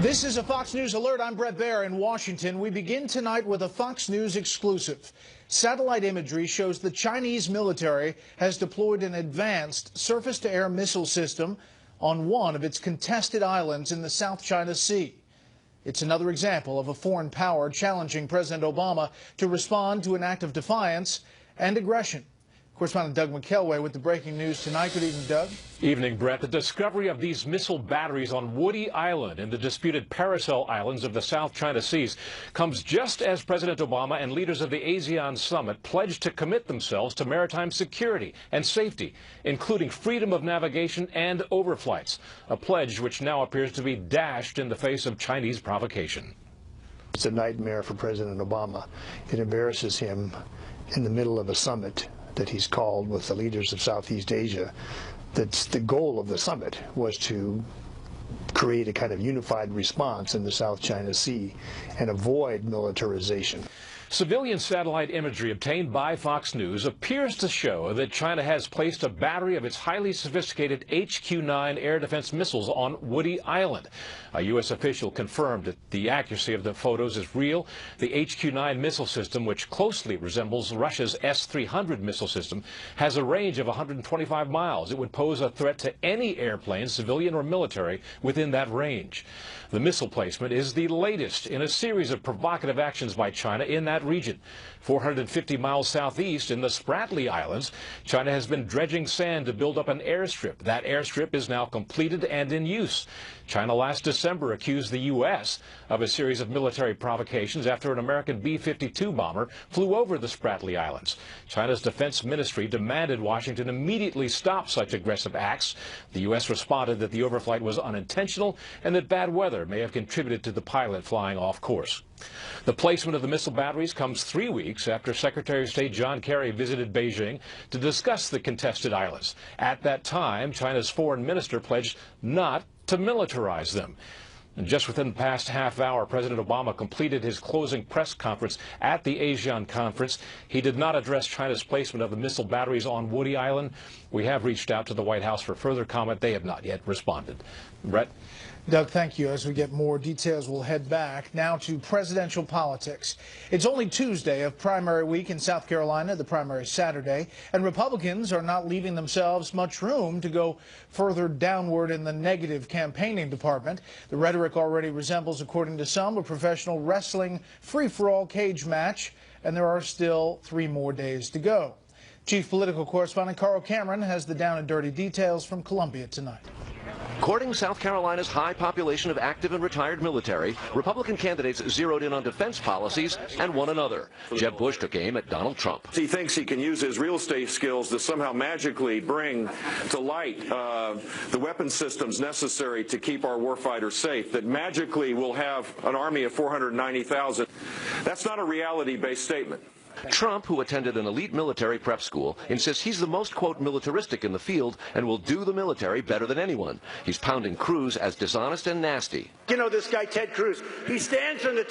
This is a Fox News Alert. I'm Bret Baier in Washington. We begin tonight with a Fox News exclusive. Satellite imagery shows the Chinese military has deployed an advanced surface-to-air missile system on one of its contested islands in the South China Sea. It's another example of a foreign power challenging President Obama to respond to an act of defiance and aggression. Correspondent Doug McKelway with the breaking news tonight. Good evening, Doug. Evening, Brett. The discovery of these missile batteries on Woody Island in the disputed Paracel Islands of the South China Seas comes just as President Obama and leaders of the ASEAN summit pledged to commit themselves to maritime security and safety, including freedom of navigation and overflights, a pledge which now appears to be dashed in the face of Chinese provocation. It's a nightmare for President Obama. It embarrasses him in the middle of a summit that he's called with the leaders of Southeast Asia. That's the goal of the summit, was to create a kind of unified response in the South China Sea and avoid militarization. Civilian satellite imagery obtained by Fox News appears to show that China has placed a battery of its highly sophisticated HQ-9 air defense missiles on Woody Island. A U.S. official confirmed that the accuracy of the photos is real. The HQ-9 missile system, which closely resembles Russia's S-300 missile system, has a range of 125 miles. It would pose a threat to any airplane, civilian or military, within that range. The missile placement is the latest in a series of provocative actions by China in that region. 450 miles southeast in the Spratly Islands, China has been dredging sand to build up an airstrip. That airstrip is now completed and in use. China last December accused the U.S. of a series of military provocations after an American B-52 bomber flew over the Spratly Islands. China's defense ministry demanded Washington immediately stop such aggressive acts. The U.S. responded that the overflight was unintentional and that bad weather may have contributed to the pilot flying off course. The placement of the missile batteries comes 3 weeks after Secretary of State John Kerry visited Beijing to discuss the contested islands. At that time, China's foreign minister pledged not to militarize them. And just within the past half hour, President Obama completed his closing press conference at the ASEAN conference. He did not address China's placement of the missile batteries on Woody Island. We have reached out to the White House for further comment. They have not yet responded. Brett? Doug, thank you. As we get more details, we'll head back now to presidential politics. It's only Tuesday of primary week in South Carolina, the primary Saturday, and Republicans are not leaving themselves much room to go further downward in the negative campaigning department. The rhetoric already resembles, according to some, a professional wrestling free-for-all cage match, and there are still 3 more days to go. Chief political correspondent Carl Cameron has the down and dirty details from Columbia tonight. Courting South Carolina's high population of active and retired military, Republican candidates zeroed in on defense policies and one another. Jeb Bush took aim at Donald Trump. He thinks he can use his real estate skills to somehow magically bring to light the weapon systems necessary to keep our warfighters safe, that magically we'll have an army of 490,000. That's not a reality-based statement. Trump, who attended an elite military prep school, insists he's the most, quote, militaristic in the field and will do the military better than anyone. He's pounding Cruz as dishonest and nasty. You know this guy, Ted Cruz, he stands in the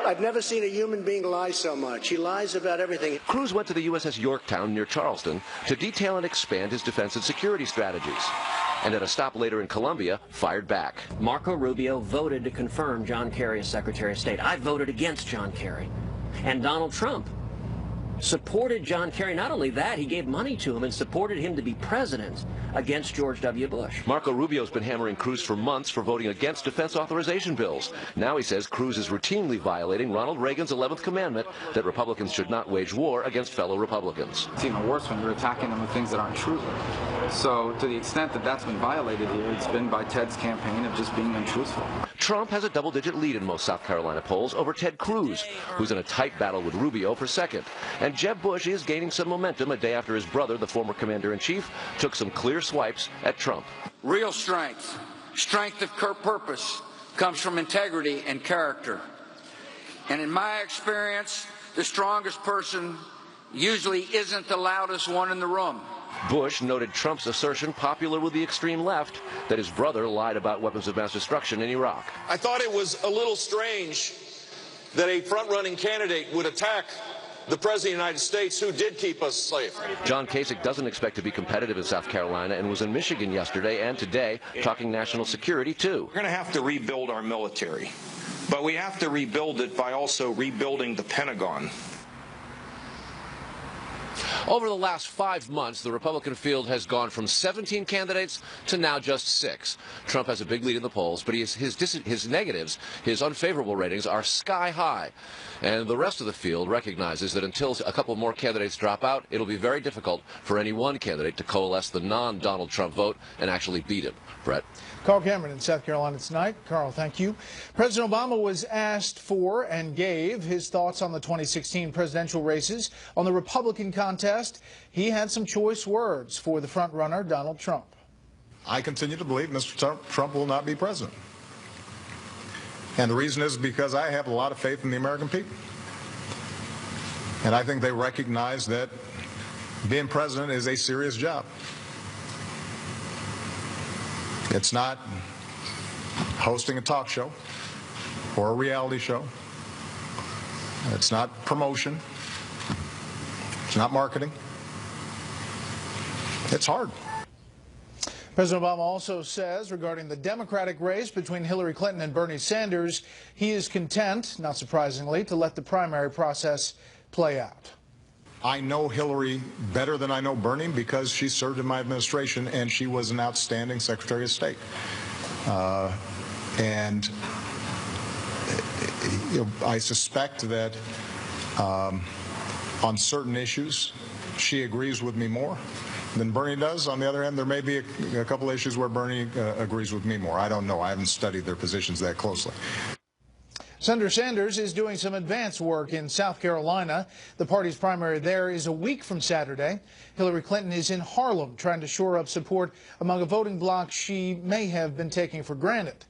I've never seen a human being lie so much. He lies about everything. Cruz went to the USS Yorktown near Charleston to detail and expand his defense and security strategies. And at a stop later in Columbia, fired back. Marco Rubio voted to confirm John Kerry as Secretary of State. I voted against John Kerry. And Donald Trump supported John Kerry. Not only that, he gave money to him and supported him to be president against George W. Bush. Marco Rubio's been hammering Cruz for months for voting against defense authorization bills. Now he says Cruz is routinely violating Ronald Reagan's 11th commandment that Republicans should not wage war against fellow Republicans. It's even worse when you're attacking them with things that aren't true. So to the extent that that's been violated here, it's been by Ted's campaign of just being untruthful. Trump has a double-digit lead in most South Carolina polls over Ted Cruz, who's in a tight battle with Rubio for second. And Jeb Bush is gaining some momentum a day after his brother, the former commander-in-chief, took some clear swipes at Trump. Real strength of purpose, comes from integrity and character. And in my experience, the strongest person usually isn't the loudest one in the room. Bush noted Trump's assertion, popular with the extreme left, that his brother lied about weapons of mass destruction in Iraq. I thought it was a little strange that a front-running candidate would attack the President of the United States, who did keep us safe. John Kasich doesn't expect to be competitive in South Carolina and was in Michigan yesterday and today talking national security, too. We're going to have to rebuild our military, but we have to rebuild it by also rebuilding the Pentagon. Over the last 5 months, the Republican field has gone from 17 candidates to now just 6. Trump has a big lead in the polls, but his negatives, his unfavorable ratings, are sky high. And the rest of the field recognizes that until a couple more candidates drop out, it'll be very difficult for any one candidate to coalesce the non-Donald Trump vote and actually beat him. Brett. Carl Cameron in South Carolina tonight. Carl, thank you. President Obama was asked for and gave his thoughts on the 2016 presidential races. On the Republican contest, he had some choice words for the frontrunner, Donald Trump. I continue to believe Mr. Trump will not be president. And the reason is because I have a lot of faith in the American people. And I think they recognize that being president is a serious job. It's not hosting a talk show or a reality show. It's not promotion. It's not marketing. It's hard. President Obama also says regarding the Democratic race between Hillary Clinton and Bernie Sanders, he is content, not surprisingly, to let the primary process play out. I know Hillary better than I know Bernie because she served in my administration and she was an outstanding Secretary of State. And I suspect that on certain issues she agrees with me more than Bernie does. On the other hand, there may be a couple issues where Bernie agrees with me more. I don't know. I haven't studied their positions that closely. Senator Sanders is doing some advance work in South Carolina. The party's primary there is a week from Saturday. Hillary Clinton is in Harlem trying to shore up support among a voting bloc she may have been taking for granted.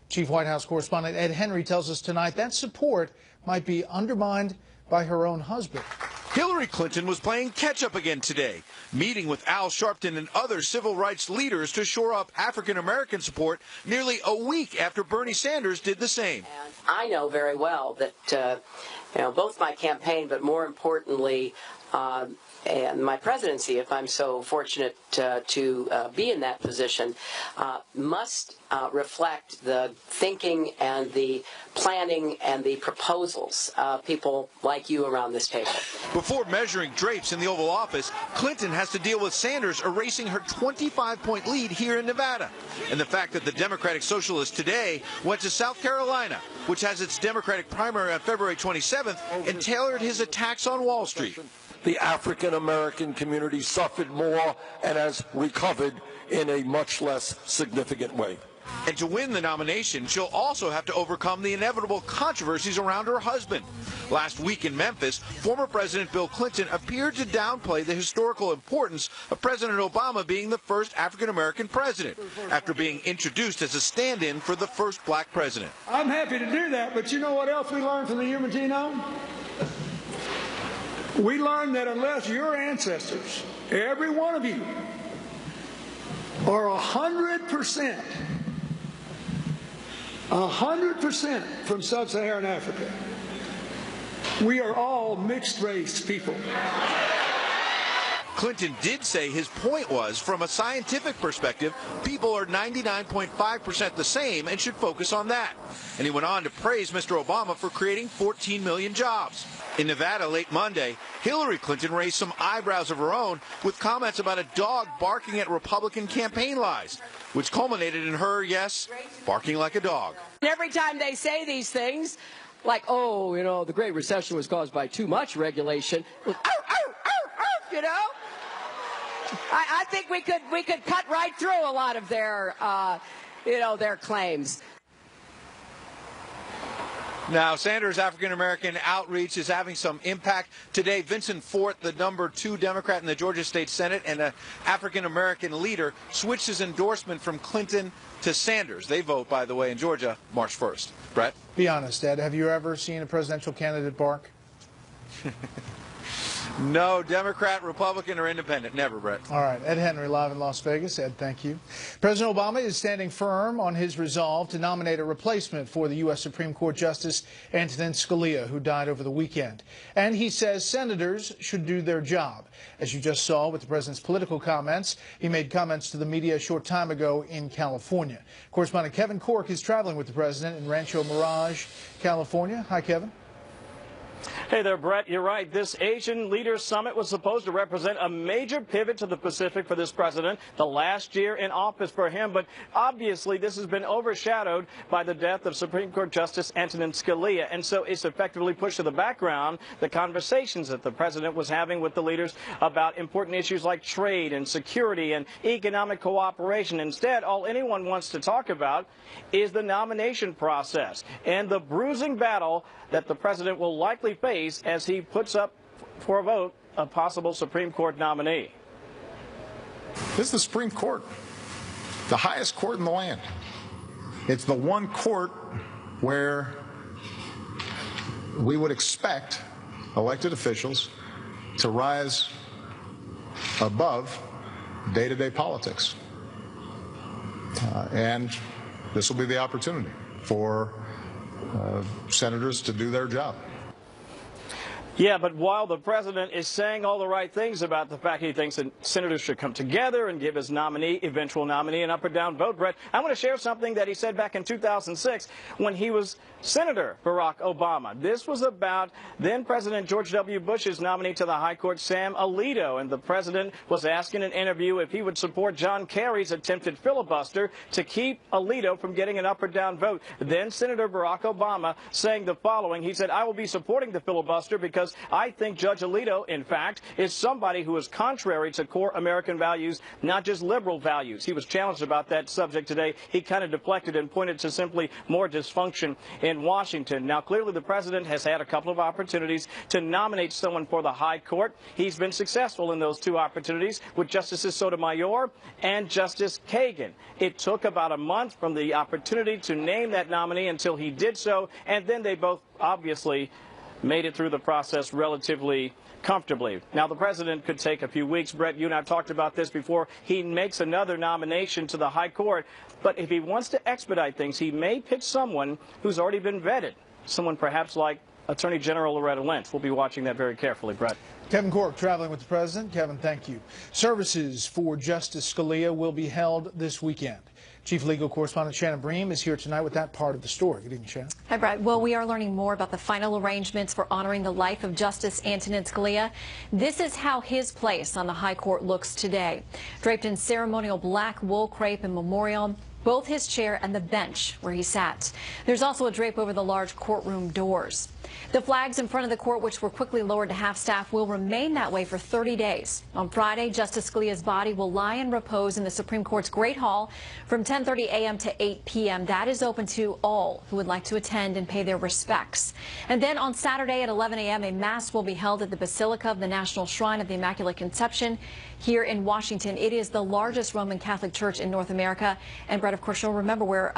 Chief White House correspondent Ed Henry tells us tonight that support might be undermined by her own husband. Hillary Clinton was playing catch-up again today, meeting with Al Sharpton and other civil rights leaders to shore up African-American support nearly a week after Bernie Sanders did the same. And I know very well that both my campaign, but more importantly, and my presidency, if I'm so fortunate to be in that position, must reflect the thinking and the planning and the proposals of people like you around this table. Before measuring drapes in the Oval Office, Clinton has to deal with Sanders erasing her 25-point lead here in Nevada. And the fact that the Democratic Socialist today went to South Carolina, which has its Democratic primary on February 27th, and tailored his attacks on Wall Street. The African-American community suffered more and has recovered in a much less significant way. And to win the nomination, she'll also have to overcome the inevitable controversies around her husband. Last week in Memphis, former President Bill Clinton appeared to downplay the historical importance of President Obama being the first African-American president, after being introduced as a stand-in for the first black president. I'm happy to do that, but you know what else we learned from the human genome? We learned that unless your ancestors, every one of you, are 100% from sub-Saharan Africa, we are all mixed-race people. Clinton did say his point was, from a scientific perspective, people are 99.5% the same and should focus on that. And he went on to praise Mr. Obama for creating 14 million jobs. In Nevada late Monday, Hillary Clinton raised some eyebrows of her own with comments about a dog barking at Republican campaign lies, which culminated in her, yes, barking like a dog. Every time they say these things, like, oh, the Great Recession was caused by too much regulation, I think we could cut right through a lot of their, their claims. Now, Sanders' African-American outreach is having some impact. Today, Vincent Fort, the #2 Democrat in the Georgia State Senate and an African-American leader, switched his endorsement from Clinton to Sanders. They vote, by the way, in Georgia, March 1st. Brett? Be honest, Ed. Have you ever seen a presidential candidate bark? No, Democrat, Republican, or Independent. Never, Brett. All right, Ed Henry live in Las Vegas. Ed, thank you. President Obama is standing firm on his resolve to nominate a replacement for the U.S. Supreme Court Justice Antonin Scalia, who died over the weekend. And he says senators should do their job. As you just saw with the president's political comments, he made comments to the media a short time ago in California. Correspondent Kevin Cork is traveling with the president in Rancho Mirage, California. Hi, Kevin. Hey there, Brett. You're right. This Asian Leaders Summit was supposed to represent a major pivot to the Pacific for this president, the last year in office for him. But obviously, this has been overshadowed by the death of Supreme Court Justice Antonin Scalia. And so it's effectively pushed to the background the conversations that the president was having with the leaders about important issues like trade and security and economic cooperation. Instead, all anyone wants to talk about is the nomination process and the bruising battle that the president will likely face as he puts up for a vote a possible Supreme Court nominee. This is the Supreme Court, the highest court in the land. It's the one court where we would expect elected officials to rise above day-to-day politics. And this will be the opportunity for senators to do their job. Yeah, but while the president is saying all the right things about the fact he thinks that senators should come together and give his eventual nominee, an up or down vote, Brett, I want to share something that he said back in 2006 when he was Senator Barack Obama. This was about then President George W. Bush's nominee to the High Court, Sam Alito, and the president was asked in an interview if he would support John Kerry's attempted filibuster to keep Alito from getting an up or down vote. Then Senator Barack Obama saying the following. He said, "I will be supporting the filibuster because I think Judge Alito, in fact, is somebody who is contrary to core American values, not just liberal values." He was challenged about that subject today. He kind of deflected and pointed to simply more dysfunction in Washington. Now, clearly, the president has had a couple of opportunities to nominate someone for the High Court. He's been successful in those two opportunities with Justices Sotomayor and Justice Kagan. It took about a month from the opportunity to name that nominee until he did so, and then they both obviously made it through the process relatively comfortably. Now, the president could take a few weeks. Brett, you and I have talked about this before. He makes another nomination to the High Court, but if he wants to expedite things, he may pick someone who's already been vetted, someone perhaps like Attorney General Loretta Lynch. We'll be watching that very carefully, Brett. Kevin Cork traveling with the president. Kevin, thank you. Services for Justice Scalia will be held this weekend. Chief Legal Correspondent Shannon Bream is here tonight with that part of the story. Good evening, Shannon. Hi, Brett. Well, we are learning more about the final arrangements for honoring the life of Justice Antonin Scalia. This is how his place on the High Court looks today. Draped in ceremonial black wool crepe and memorial, both his chair and the bench where he sat. There's also a drape over the large courtroom doors. The flags in front of the court, which were quickly lowered to half-staff, will remain that way for 30 days. On Friday, Justice Scalia's body will lie in repose in the Supreme Court's Great Hall from 10:30 a.m. to 8 p.m. That is open to all who would like to attend and pay their respects. And then on Saturday at 11 a.m., a mass will be held at the Basilica of the National Shrine of the Immaculate Conception here in Washington. It is the largest Roman Catholic church in North America. And Brett, of course, you'll remember where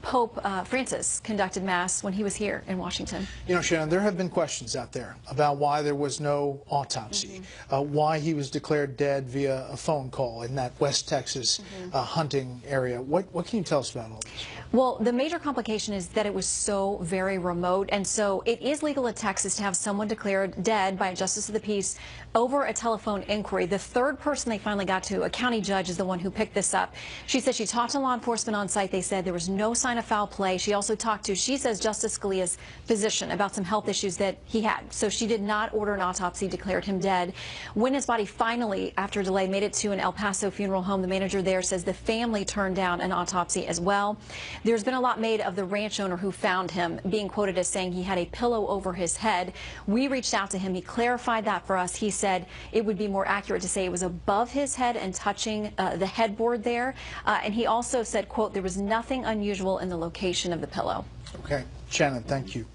Pope Francis conducted Mass when he was here in Washington. You know, Shannon, there have been questions out there about why there was no autopsy, why he was declared dead via a phone call in that West Texas hunting area. What can you tell us about all this? Well, the major complication is that it was so very remote, and so it is legal in Texas to have someone declared dead by a justice of the peace over a telephone inquiry. The third person they finally got to, a county judge, is the one who picked this up. She said she talked to law enforcement on site. They said there was no sign of foul play. She also talked to, she says, Justice Scalia's physician about some health issues that he had. So she did not order an autopsy, declared him dead. When his body finally, after a delay, made it to an El Paso funeral home, the manager there says the family turned down an autopsy as well. There's been a lot made of the ranch owner who found him, being quoted as saying he had a pillow over his head. We reached out to him. He clarified that for us. He said it would be more accurate to say it was above his head and touching the headboard there. And he also said, quote, there was nothing unusual in the location of the pillow. Okay. Shannon, thank you.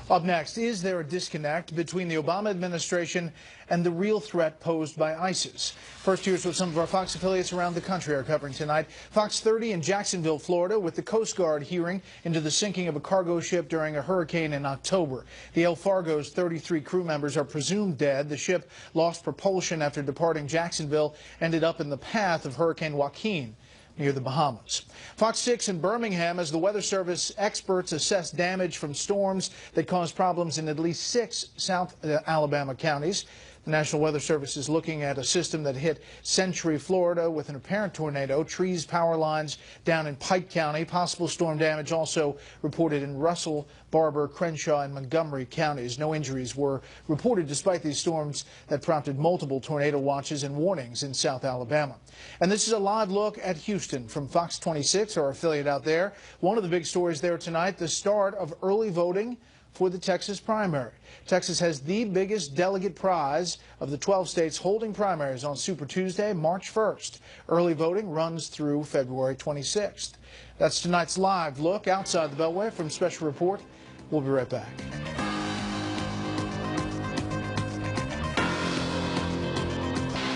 Up next, is there a disconnect between the Obama administration and the real threat posed by ISIS? First, here's what some of our Fox affiliates around the country are covering tonight. Fox 30 in Jacksonville, Florida, with the Coast Guard hearing into the sinking of a cargo ship during a hurricane in October. The El Fargo's 33 crew members are presumed dead. The ship lost propulsion after departing Jacksonville, ended up in the path of Hurricane Joaquin near the Bahamas. Fox 6 in Birmingham as the Weather Service experts assess damage from storms that caused problems in at least 6 South Alabama counties. The National Weather Service is looking at a system that hit Century, Florida with an apparent tornado, trees, power lines down in Pike County. Possible storm damage also reported in Russell, Barber, Crenshaw, and Montgomery counties. No injuries were reported despite these storms that prompted multiple tornado watches and warnings in South Alabama. And this is a live look at Houston from Fox 26, our affiliate out there. One of the big stories there tonight, the start of early voting for the Texas primary. Texas has the biggest delegate prize of the 12 states holding primaries on Super Tuesday, March 1st. Early voting runs through February 26th. That's tonight's live look outside the Beltway from Special Report. We'll be right back.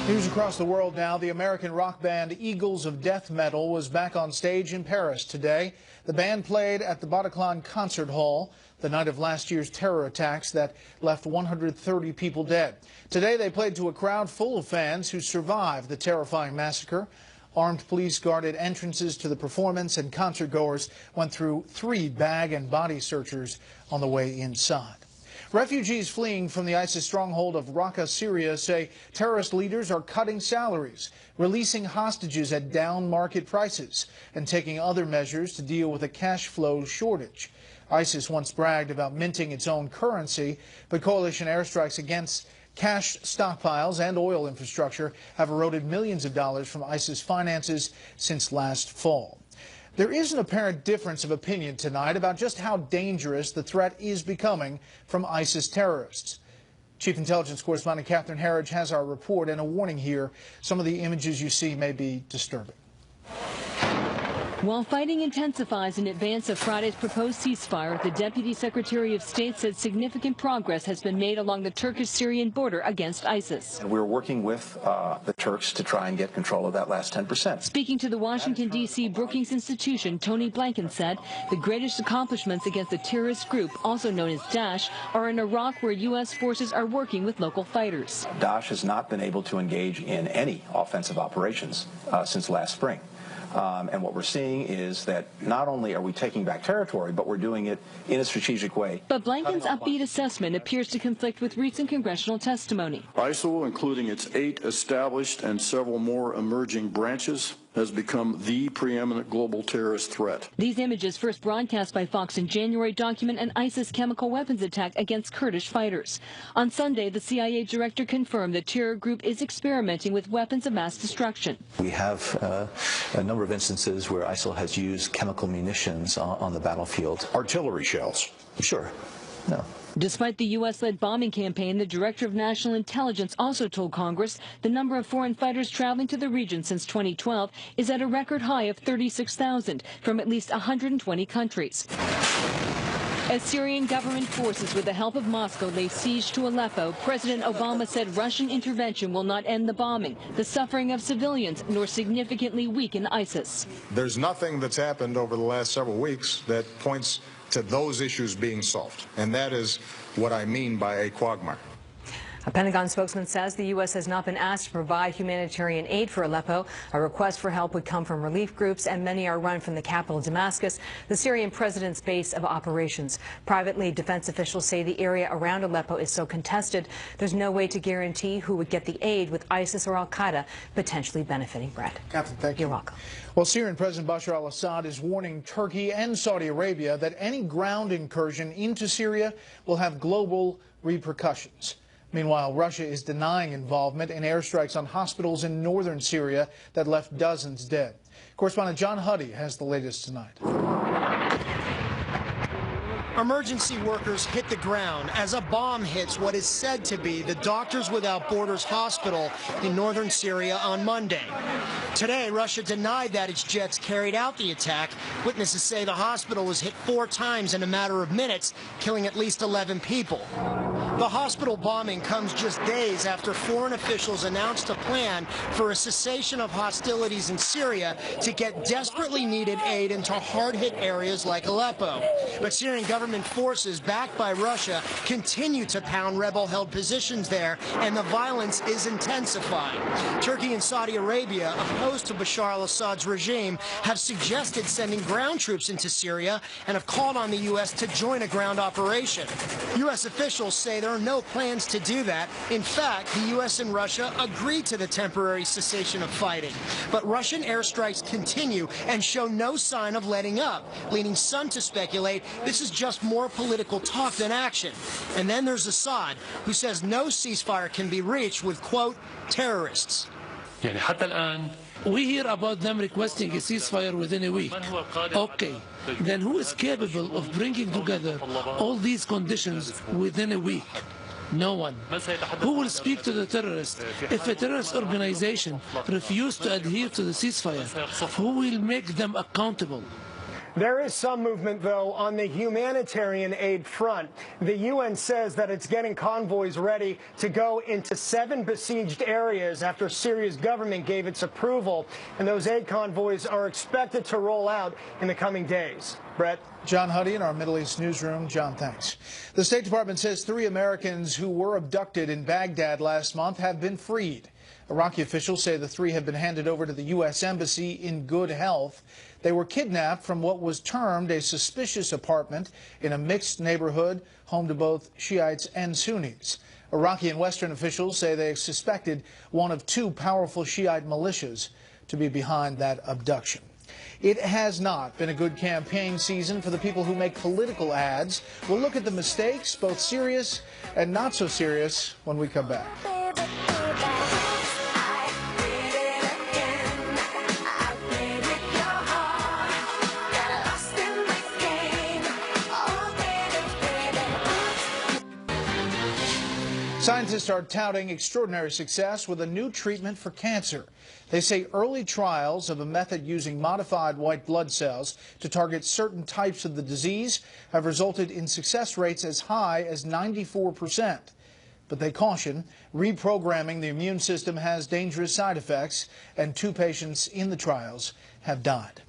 News across the world now. The American rock band Eagles of Death Metal was back on stage in Paris today. The band played at the Bataclan Concert Hall the night of last year's terror attacks that left 130 people dead. Today they played to a crowd full of fans who survived the terrifying massacre. Armed police guarded entrances to the performance, and concertgoers went through 3 bag and body searchers on the way inside. Refugees fleeing from the ISIS stronghold of Raqqa, Syria, say terrorist leaders are cutting salaries, releasing hostages at down market prices, and taking other measures to deal with a cash flow shortage. ISIS once bragged about minting its own currency, but coalition airstrikes against cash stockpiles and oil infrastructure have eroded millions of dollars from ISIS finances since last fall. There is an apparent difference of opinion tonight about just how dangerous the threat is becoming from ISIS terrorists. Chief Intelligence Correspondent Catherine Herridge has our report and a warning here. Some of the images you see may be disturbing. While fighting intensifies in advance of Friday's proposed ceasefire, the Deputy Secretary of State said significant progress has been made along the Turkish-Syrian border against ISIS. And we're working with the Turks to try and get control of that last 10%. Speaking to the Washington, D.C. Brookings Institution, Tony Blinken said the greatest accomplishments against the terrorist group, also known as Daesh, are in Iraq, where U.S. forces are working with local fighters. Daesh has not been able to engage in any offensive operations since last spring. And what we're seeing is that not only are we taking back territory, but we're doing it in a strategic way. But Blinken's upbeat assessment appears to conflict with recent congressional testimony. ISIL, including its 8 established and several more emerging branches, has become the preeminent global terrorist threat. These images, first broadcast by Fox in January, document an ISIS chemical weapons attack against Kurdish fighters. On Sunday, the CIA director confirmed the terror group is experimenting with weapons of mass destruction. We have a number of instances where ISIL has used chemical munitions on the battlefield. Artillery shells? Sure. No. Despite the U.S.-led bombing campaign, the Director of National Intelligence also told Congress the number of foreign fighters traveling to the region since 2012 is at a record high of 36,000 from at least 120 countries. As Syrian government forces, with the help of Moscow, lay siege to Aleppo, President Obama said Russian intervention will not end the bombing, the suffering of civilians, nor significantly weaken ISIS. There's nothing that's happened over the last several weeks that points to those issues being solved. And that is what I mean by a quagmire. A Pentagon spokesman says the U.S. has not been asked to provide humanitarian aid for Aleppo. A request for help would come from relief groups, and many are run from the capital, Damascus, the Syrian president's base of operations. Privately, defense officials say the area around Aleppo is so contested, there's no way to guarantee who would get the aid, with ISIS or al-Qaeda potentially benefiting. Brett. Catherine, thank you. You're welcome. Well, Syrian President Bashar al-Assad is warning Turkey and Saudi Arabia that any ground incursion into Syria will have global repercussions. Meanwhile, Russia is denying involvement in airstrikes on hospitals in northern Syria that left dozens dead. Correspondent John Huddy has the latest tonight. Emergency workers hit the ground as a bomb hits what is said to be the Doctors Without Borders hospital in northern Syria on Monday. Today, Russia denied that its jets carried out the attack. Witnesses say the hospital was hit 4 times in a matter of minutes, killing at least 11 people. The hospital bombing comes just days after foreign officials announced a plan for a cessation of hostilities in Syria to get desperately needed aid into hard-hit areas like Aleppo. But Syrian government forces, backed by Russia, continue to pound rebel-held positions there, and the violence is intensifying. Turkey and Saudi Arabia, opposed to Bashar al-Assad's regime, have suggested sending ground troops into Syria and have called on the U.S. to join a ground operation. U.S. officials say there are no plans to do that. In fact, the U.S. and Russia agreed to the temporary cessation of fighting. But Russian airstrikes continue and show no sign of letting up, leading some to speculate this is just more political talk than action. And then there's Assad, who says no ceasefire can be reached with, quote, terrorists. We hear about them requesting a ceasefire within a week. Okay, then who is capable of bringing together all these conditions within a week? No one. Who will speak to the terrorists if a terrorist organization refuses to adhere to the ceasefire? Who will make them accountable? There is some movement, though, on the humanitarian aid front. The UN says that it's getting convoys ready to go into 7 besieged areas after Syria's government gave its approval, and those aid convoys are expected to roll out in the coming days. Brett? John Huddy in our Middle East newsroom. John, thanks. The State Department says 3 Americans who were abducted in Baghdad last month have been freed. Iraqi officials say the 3 have been handed over to the U.S. Embassy in good health. They were kidnapped from what was termed a suspicious apartment in a mixed neighborhood home to both Shiites and Sunnis. Iraqi and Western officials say they suspected one of 2 powerful Shiite militias to be behind that abduction. It has not been a good campaign season for the people who make political ads. We'll look at the mistakes, both serious and not so serious, when we come back. Scientists are touting extraordinary success with a new treatment for cancer. They say early trials of a method using modified white blood cells to target certain types of the disease have resulted in success rates as high as 94%. But they caution reprogramming the immune system has dangerous side effects, and 2 patients in the trials have died.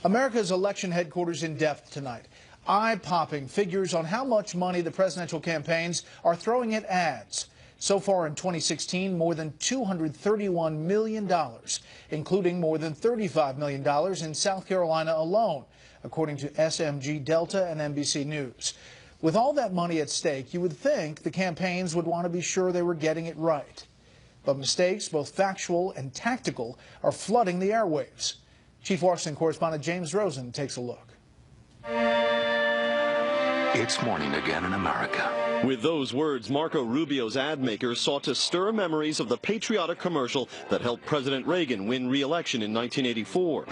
America's election headquarters in depth tonight. Eye-popping figures on how much money the presidential campaigns are throwing at ads. So far in 2016, more than $231 million, including more than $35 million in South Carolina alone, according to SMG Delta and NBC News. With all that money at stake, you would think the campaigns would want to be sure they were getting it right. But mistakes, both factual and tactical, are flooding the airwaves. Chief Washington correspondent James Rosen takes a look. It's morning again in America. With those words, Marco Rubio's ad makers sought to stir memories of the patriotic commercial that helped President Reagan win re-election in 1984.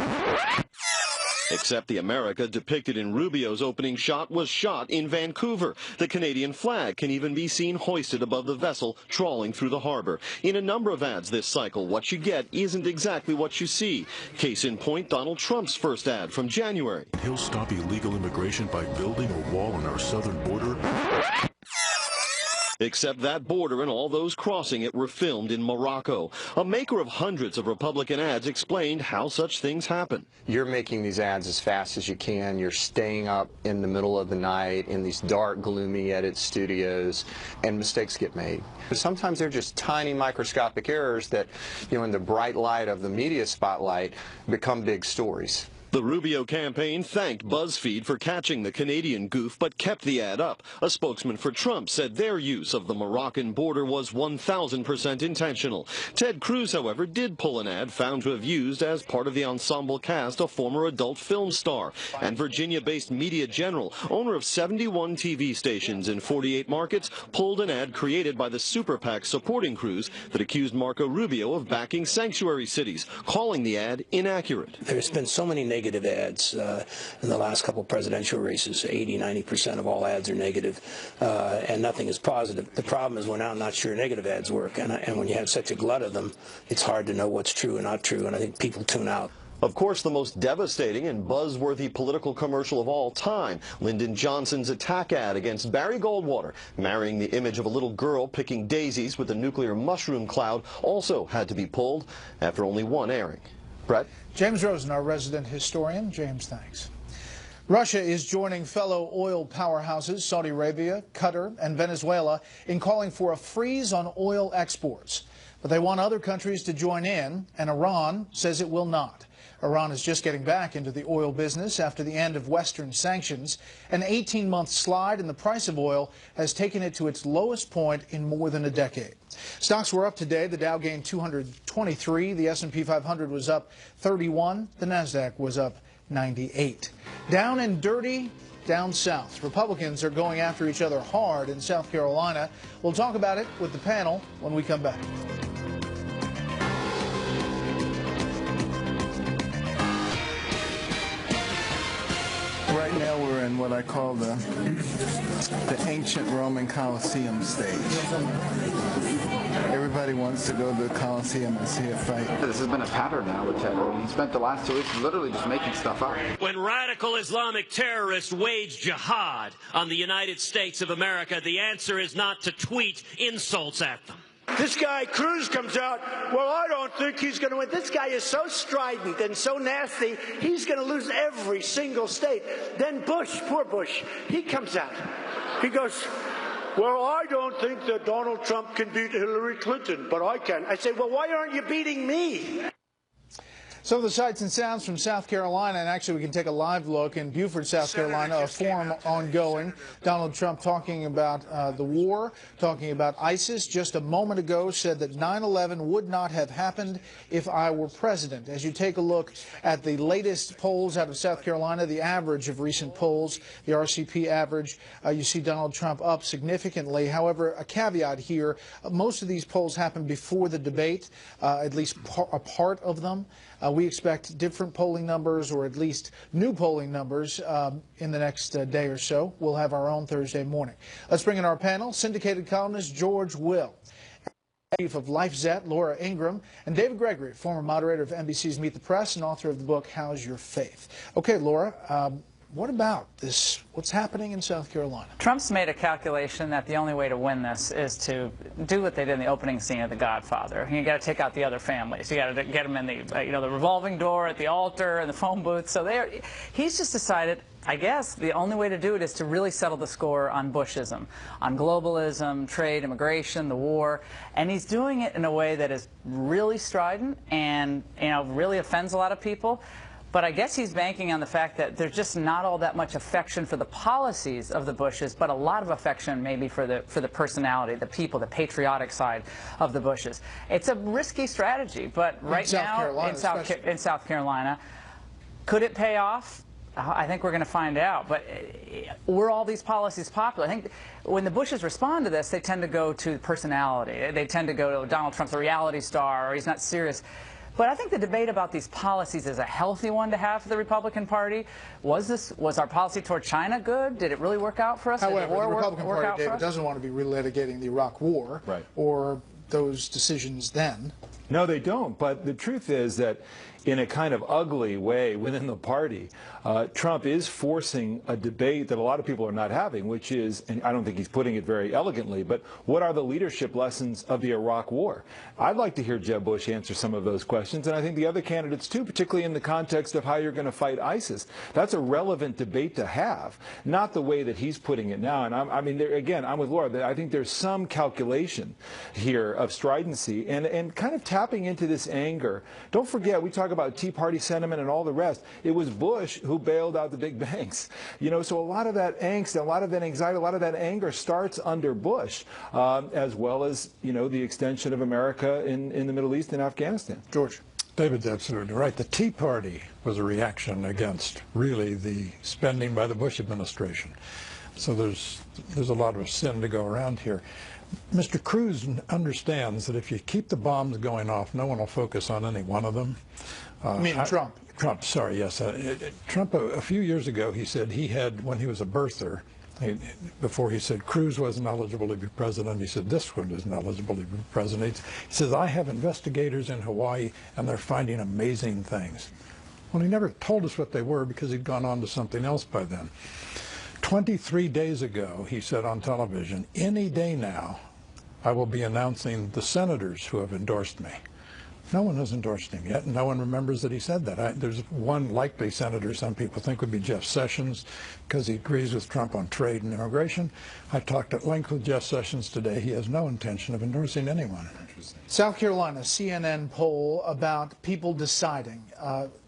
Except the America depicted in Rubio's opening shot was shot in Vancouver. The Canadian flag can even be seen hoisted above the vessel trawling through the harbor. In a number of ads this cycle, what you get isn't exactly what you see. Case in point, Donald Trump's first ad from January. He'll stop illegal immigration by building a wall on our southern border. Except that border and all those crossing it were filmed in Morocco. A maker of hundreds of Republican ads explained how such things happen. You're making these ads as fast as you can. You're staying up in the middle of the night in these dark, gloomy edit studios, and mistakes get made. Sometimes they're just tiny microscopic errors that, in the bright light of the media spotlight, become big stories. The Rubio campaign thanked BuzzFeed for catching the Canadian goof, but kept the ad up. A spokesman for Trump said their use of the Moroccan border was 1,000% intentional. Ted Cruz, however, did pull an ad found to have used as part of the ensemble cast a former adult film star. And Virginia-based Media General, owner of 71 TV stations in 48 markets, pulled an ad created by the super PAC supporting Cruz that accused Marco Rubio of backing sanctuary cities, calling the ad inaccurate. There's been so many negative negative ads in the last couple of presidential races. 80–90% of all ads are negative, and nothing is positive. The problem is we're now not sure negative ads work, and when you have such a glut of them, it's hard to know what's true and not true, and I think people tune out. Of course, the most devastating and buzzworthy political commercial of all time, Lyndon Johnson's attack ad against Barry Goldwater, marrying the image of a little girl picking daisies with a nuclear mushroom cloud, also had to be pulled after only one airing. Brett? James Rosen, our resident historian. James, thanks. Russia is joining fellow oil powerhouses, Saudi Arabia, Qatar, and Venezuela, in calling for a freeze on oil exports. But they want other countries to join in, and Iran says it will not. Iran is just getting back into the oil business after the end of Western sanctions. An 18-month slide in the price of oil has taken it to its lowest point in more than a decade. Stocks were up today. The Dow gained 223. The S&P 500 was up 31. The Nasdaq was up 98. Down and dirty, down south. Republicans are going after each other hard in South Carolina. We'll talk about it with the panel when we come back. Right now we're in what I call the ancient Roman Colosseum stage. Everybody wants to go to the Colosseum and see a fight. This has been a pattern now with Ted. He spent the last 2 weeks literally just making stuff up. When radical Islamic terrorists wage jihad on the United States of America, the answer is not to tweet insults at them. This guy, Cruz, comes out, well, I don't think he's going to win. This guy is so strident and so nasty, he's going to lose every single state. Then Bush, poor Bush, he comes out. He goes, well, I don't think that Donald Trump can beat Hillary Clinton, but I can. I say, well, why aren't you beating me? Some of the sights and sounds from South Carolina, and actually we can take a live look in Beaufort, South Carolina, a forum ongoing. Donald Trump talking about the war, talking about ISIS. Just a moment ago said that 9/11 would not have happened if I were president. As you take a look at the latest polls out of South Carolina, the average of recent polls, the RCP average, you see Donald Trump up significantly. However, a caveat here, most of these polls happened before the debate, at least a part of them. We expect different polling numbers, or at least new polling numbers, in the next day or so. We'll have our own Thursday morning. Let's bring in our panel. Syndicated columnist George Will, Chief of LifeZette, Laura Ingram, and David Gregory, former moderator of NBC's Meet the Press and author of the book, How's Your Faith? Okay, Laura, what about this? What's happening in South Carolina? Trump's made a calculation that the only way to win this is to do what they did in the opening scene of The Godfather. You got to take out the other families. You got to get them in the, the revolving door at the altar and the phone booth. So he's just decided, I guess, the only way to do it is to really settle the score on Bushism, on globalism, trade, immigration, the war, and he's doing it in a way that is really strident and really offends a lot of people. But I guess he's banking on the fact that there's just not all that much affection for the policies of the Bushes, but a lot of affection maybe for the personality, the people, the patriotic side of the Bushes. It's a risky strategy, but right now in South Carolina, could it pay off? I think we're going to find out. But were all these policies popular? I think when the Bushes respond to this, they tend to go to personality. They tend to go to Donald Trump's a reality star, or he's not serious. But I think the debate about these policies is a healthy one to have for the Republican Party. Was our policy toward China good? Did it really work out for us? However, the Republican Party, David, doesn't want to be relitigating the Iraq War or those decisions then. No, they don't. But the truth is that in a kind of ugly way within the party, Trump is forcing a debate that a lot of people are not having, which is, and I don't think he's putting it very elegantly, but what are the leadership lessons of the Iraq War? I'd like to hear Jeb Bush answer some of those questions, and I think the other candidates too, particularly in the context of how you're going to fight ISIS. That's a relevant debate to have, not the way that he's putting it now. And I mean, again, I'm with Laura. I think there's some calculation here of stridency and kind of tapping into this anger. Don't forget, we talk about Tea Party sentiment and all the rest. It was Bush who bailed out the big banks. So a lot of that angst, a lot of that anxiety, a lot of that anger starts under Bush, as well as, the extension of America in the Middle East and Afghanistan. George. David's absolutely right. The Tea Party was a reaction against really the spending by the Bush administration. So there's a lot of sin to go around here. Mr. Cruz understands that if you keep the bombs going off, no one will focus on any one of them. Trump. Trump, sorry, yes. Trump, a few years ago, he said he had, when he was a birther, before he said Cruz wasn't eligible to be president, he said this one isn't eligible to be president. He says, I have investigators in Hawaii, and they're finding amazing things. Well, he never told us what they were because he'd gone on to something else by then. 23 days ago, he said on television, any day now, I will be announcing the senators who have endorsed me. No one has endorsed him yet, and no one remembers that he said that. There's one likely senator some people think would be Jeff Sessions because he agrees with Trump on trade and immigration. I talked at length with Jeff Sessions today. He has no intention of endorsing anyone. South Carolina, CNN poll about people deciding.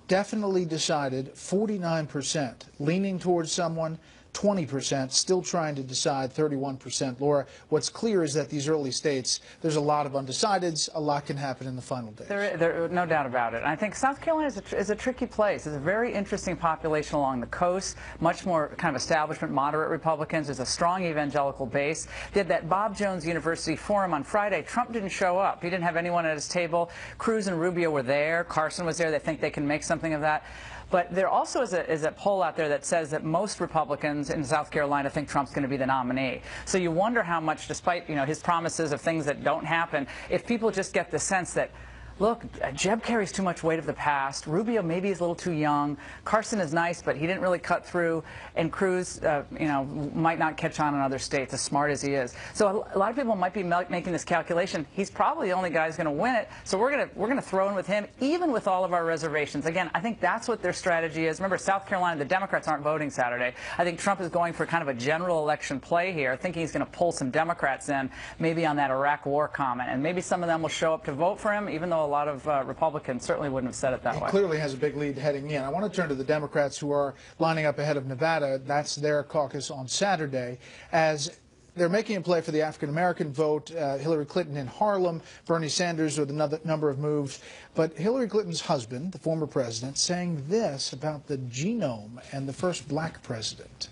Definitely decided 49%, leaning towards someone, 20% still trying to decide, 31%. Laura, what's clear is that these early states, there's a lot of undecideds. A lot can happen in the final days. There no doubt about it. I think South Carolina is a tricky place. It's a very interesting population along the coast, much more kind of establishment, moderate Republicans. There's a strong evangelical base. They had that Bob Jones University forum on Friday. Trump didn't show up. He didn't have anyone at his table. Cruz and Rubio were there. Carson was there. They think they can make something of that. But there also is a poll out there that says that most Republicans in South Carolina think Trump's going to be the nominee. So you wonder how much, despite his promises of things that don't happen, if people just get the sense that, look, Jeb carries too much weight of the past. Rubio maybe is a little too young. Carson is nice, but he didn't really cut through. And Cruz, might not catch on in other states, as smart as he is. So a lot of people might be making this calculation. He's probably the only guy who's going to win it. So we're going to throw in with him, even with all of our reservations. Again, I think that's what their strategy is. Remember, South Carolina, the Democrats aren't voting Saturday. I think Trump is going for kind of a general election play here, thinking he's going to pull some Democrats in, maybe on that Iraq war comment, and maybe some of them will show up to vote for him, even though a lot of Republicans certainly wouldn't have said it that way. He clearly has a big lead heading in. I want to turn to the Democrats who are lining up ahead of Nevada. That's their caucus on Saturday. As they're making a play for the African-American vote, Hillary Clinton in Harlem, Bernie Sanders with another number of moves. But Hillary Clinton's husband, the former president, saying this about the genome and the first black president.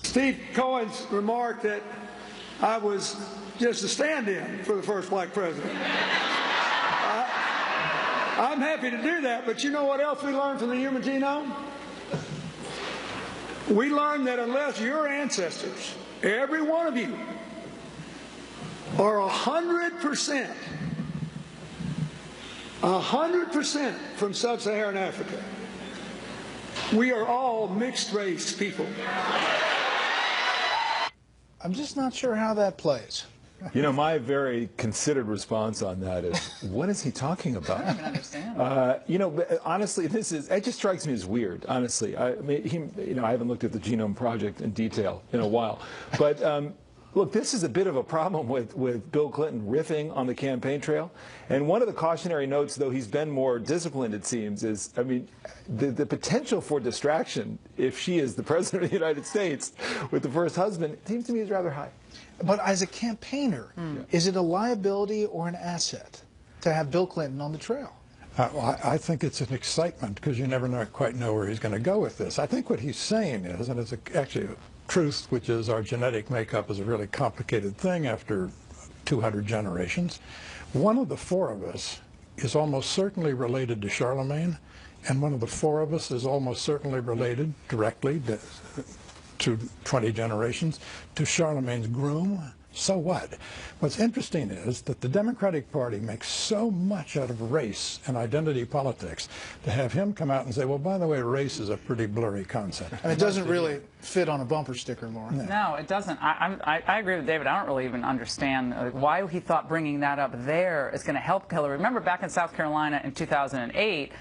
Steve Cohen's remark that I was just a stand-in for the first black president. I'm happy to do that, but you know what else we learned from the human genome? We learned that unless your ancestors, every one of you, are 100% from sub-Saharan Africa, we are all mixed race people. I'm just not sure how that plays. My very considered response on that is, what is he talking about? I don't even understand. Honestly, it just strikes me as weird, honestly. I mean, I haven't looked at the Genome Project in detail in a while. But, look, this is a bit of a problem with Bill Clinton riffing on the campaign trail. And one of the cautionary notes, though he's been more disciplined, it seems, is, I mean, the potential for distraction, if she is the president of the United States with the first husband, it seems to me is rather high. But as a campaigner, is it a liability or an asset to have Bill Clinton on the trail? I think it's an excitement because you never quite know where he's going to go with this. I think what he's saying is, and it's actually a truth, which is our genetic makeup is a really complicated thing after 200 generations. One of the four of us is almost certainly related to Charlemagne, and one of the four of us is almost certainly related directly to 20 generations to Charlemagne's groom. So what? What's interesting is that the Democratic Party makes so much out of race and identity politics to have him come out and say, well, by the way, race is a pretty blurry concept. And it doesn't really fit on a bumper sticker, Laura. No, it doesn't. I agree with David. I don't really even understand why he thought bringing that up there is going to help Hillary. Remember back in South Carolina in 2008,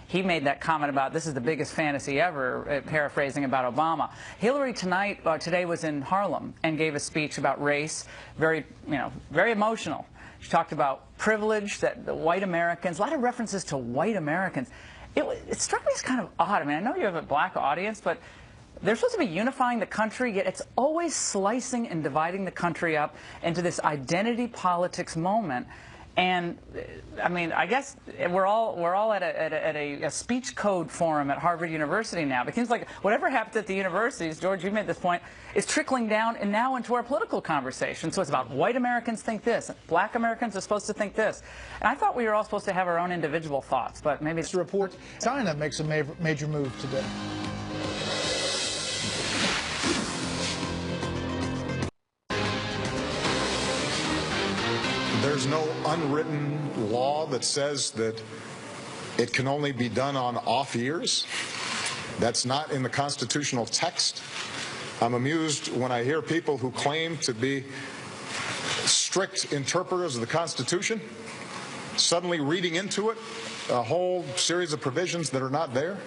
he made that comment about this is the biggest fantasy ever, paraphrasing about Obama. Hillary today was in Harlem and gave a speech about race, very emotional. She talked about privilege, that the white Americans, a lot of references to white Americans. It struck me as kind of odd. I mean, I know you have a black audience, but they're supposed to be unifying the country, yet it's always slicing and dividing the country up into this identity politics moment. And I mean, I guess we're all at a speech code forum at Harvard University now. It seems like whatever happens at the universities, George, you made this point, is trickling down and now into our political conversation. So it's about white Americans think this, black Americans are supposed to think this. And I thought we were all supposed to have our own individual thoughts, but maybe it's a report. China makes a major move today. There's no unwritten law that says that it can only be done on off years. That's not in the constitutional text. I'm amused when I hear people who claim to be strict interpreters of the Constitution suddenly reading into it a whole series of provisions that are not there.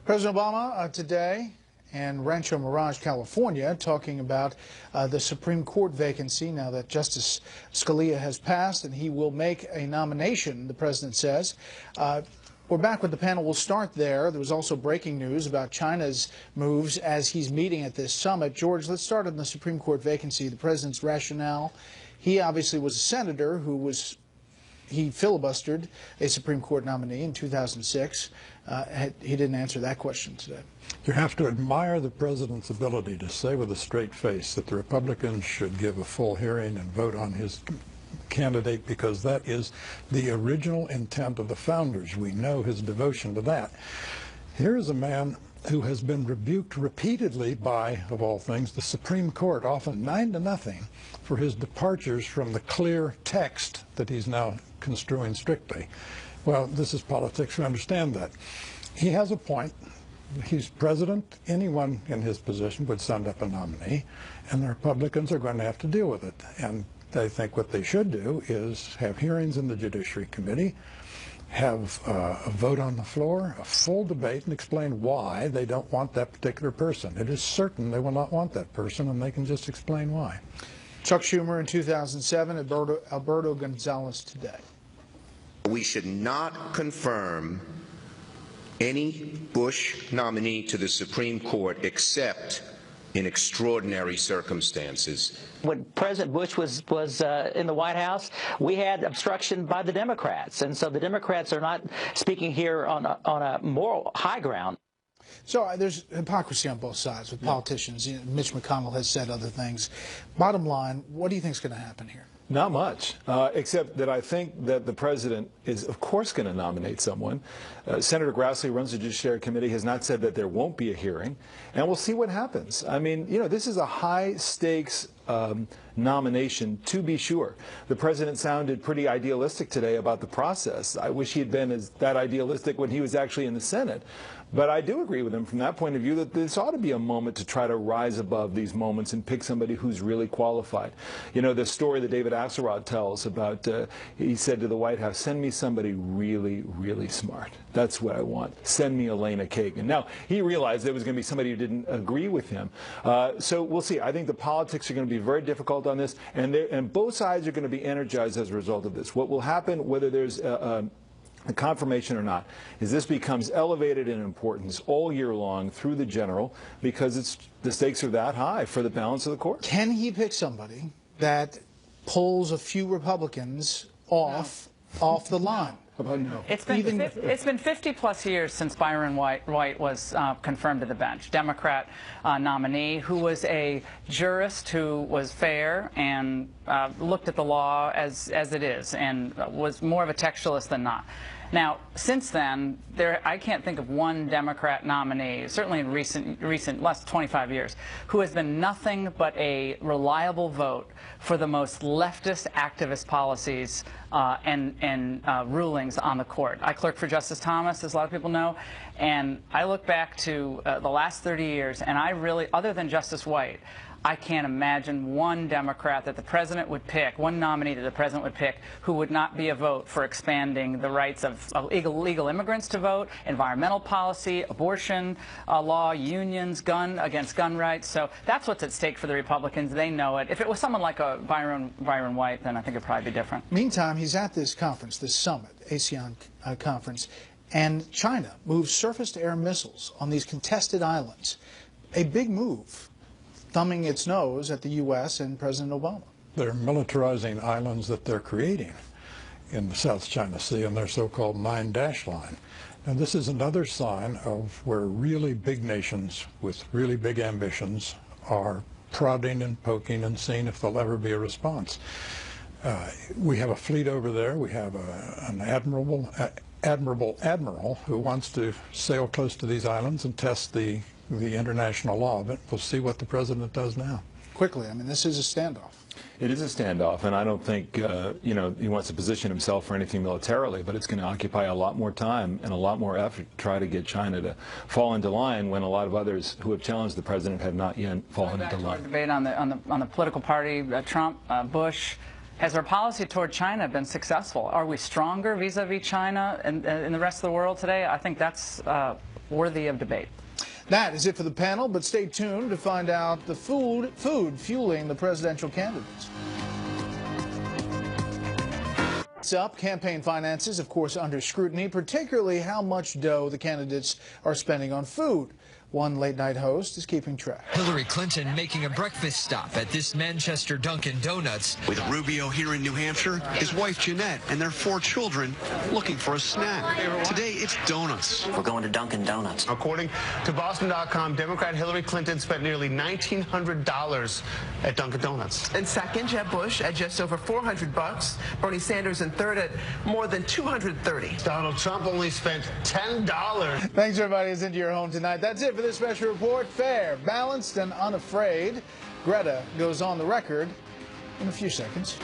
President Obama today and Rancho Mirage, California, talking about the Supreme Court vacancy now that Justice Scalia has passed, and he will make a nomination, the president says. We're back with the panel. We'll start there. There was also breaking news about China's moves as he's meeting at this summit. George, let's start on the Supreme Court vacancy, the president's rationale. He obviously was a senator he filibustered a Supreme Court nominee in 2006. He didn't answer that question today. You have to admire the president's ability to say with a straight face that the Republicans should give a full hearing and vote on his candidate, because that is the original intent of the founders. We know his devotion to that. Here is a man who has been rebuked repeatedly by, of all things, the Supreme Court, often 9-0, for his departures from the clear text that he's now construing strictly. Well, this is politics. We understand that. He has a point. He's president. Anyone in his position would send up a nominee, and the Republicans are going to have to deal with it. And I think what they should do is have hearings in the Judiciary Committee, have a vote on the floor, a full debate, and explain why they don't want that particular person. It is certain they will not want that person, and they can just explain why. Chuck Schumer in 2007, Alberto Gonzalez today. We should not confirm any Bush nominee to the Supreme Court except in extraordinary circumstances. When President Bush was in the White House, we had obstruction by the Democrats, and so the Democrats are not speaking here on a moral high ground. So there's hypocrisy on both sides with politicians. You know, Mitch McConnell has said other things. Bottom line, what do you think is going to happen here? Not much, except that I think that the president is, of course, going to nominate someone. Senator Grassley, who runs the Judiciary Committee, has not said that there won't be a hearing, and we'll see what happens. I mean, you know, this is a high-stakes nomination, to be sure. The president sounded pretty idealistic today about the process. I wish he had been that idealistic when he was actually in the Senate. But I do agree with him from that point of view that this ought to be a moment to try to rise above these moments and pick somebody who's really qualified. You know, the story that David Axelrod tells about, he said to the White House, send me somebody really, really smart. That's what I want. Send me Elena Kagan. Now, he realized there was going to be somebody who didn't agree with him. So we'll see. I think the politics are going to be very difficult on this, and both sides are going to be energized as a result of this. What will happen, whether there's a confirmation or not, is this becomes elevated in importance all year long through the general, because the stakes are that high for the balance of the court. Can he pick somebody that pulls a few Republicans off the line? No. It's been 50-plus years since Byron White was confirmed to the bench. Democrat nominee who was a jurist who was fair and looked at the law as it is and was more of a textualist than not. Now, since then, I can't think of one Democrat nominee, certainly in recent last 25 years, who has been nothing but a reliable vote for the most leftist activist policies and rulings on the court. I clerked for Justice Thomas, as a lot of people know, and I look back to the last 30 years, and I really, other than Justice White, I can't imagine one Democrat that the president would pick, one nominee that the president would pick, who would not be a vote for expanding the rights of illegal immigrants to vote, environmental policy, abortion law, unions, against gun rights. So that's what's at stake for the Republicans. They know it. If it was someone like a Byron White, then I think it'd probably be different. Meantime, he's at this conference, this summit, ASEAN conference, and China moves surface-to-air missiles on these contested islands. A big move, thumbing its nose at the U.S. and President Obama. They're militarizing islands that they're creating. in the South China Sea on their so-called 9-dash line. And this is another sign of where really big nations with really big ambitions are prodding and poking and seeing if there'll ever be a response. We have a fleet over there. We have an admirable admiral who wants to sail close to these islands and test the international law. But we'll see what the president does now. Quickly, I mean, this is a standoff. It is a standoff, and I don't think you know, he wants to position himself for anything militarily, but it's going to occupy a lot more time and a lot more effort to try to get China to fall into line when a lot of others who have challenged the president have not yet fallen into line. Debate on the political party, Trump, Bush. Has our policy toward China been successful? Are we stronger vis-a-vis China and in the rest of the world today? I think that's worthy of debate. That is it for the panel, but stay tuned to find out the food fueling the presidential candidates. What's up? Campaign finances, of course, under scrutiny, particularly how much dough the candidates are spending on food. One late-night host is keeping track. Hillary Clinton making a breakfast stop at this Manchester Dunkin' Donuts. With Rubio here in New Hampshire, his wife Jeanette, and their 4 children looking for a snack. Today, it's donuts. We're going to Dunkin' Donuts. According to Boston.com, Democrat Hillary Clinton spent nearly $1,900 at Dunkin' Donuts. And second, Jeb Bush at just over $400. Bernie Sanders in third at more than $230. Donald Trump only spent $10. Thanks, everybody, who's into your home tonight. That's it for this special report. Fair, balanced, and unafraid. Greta goes on the record in a few seconds.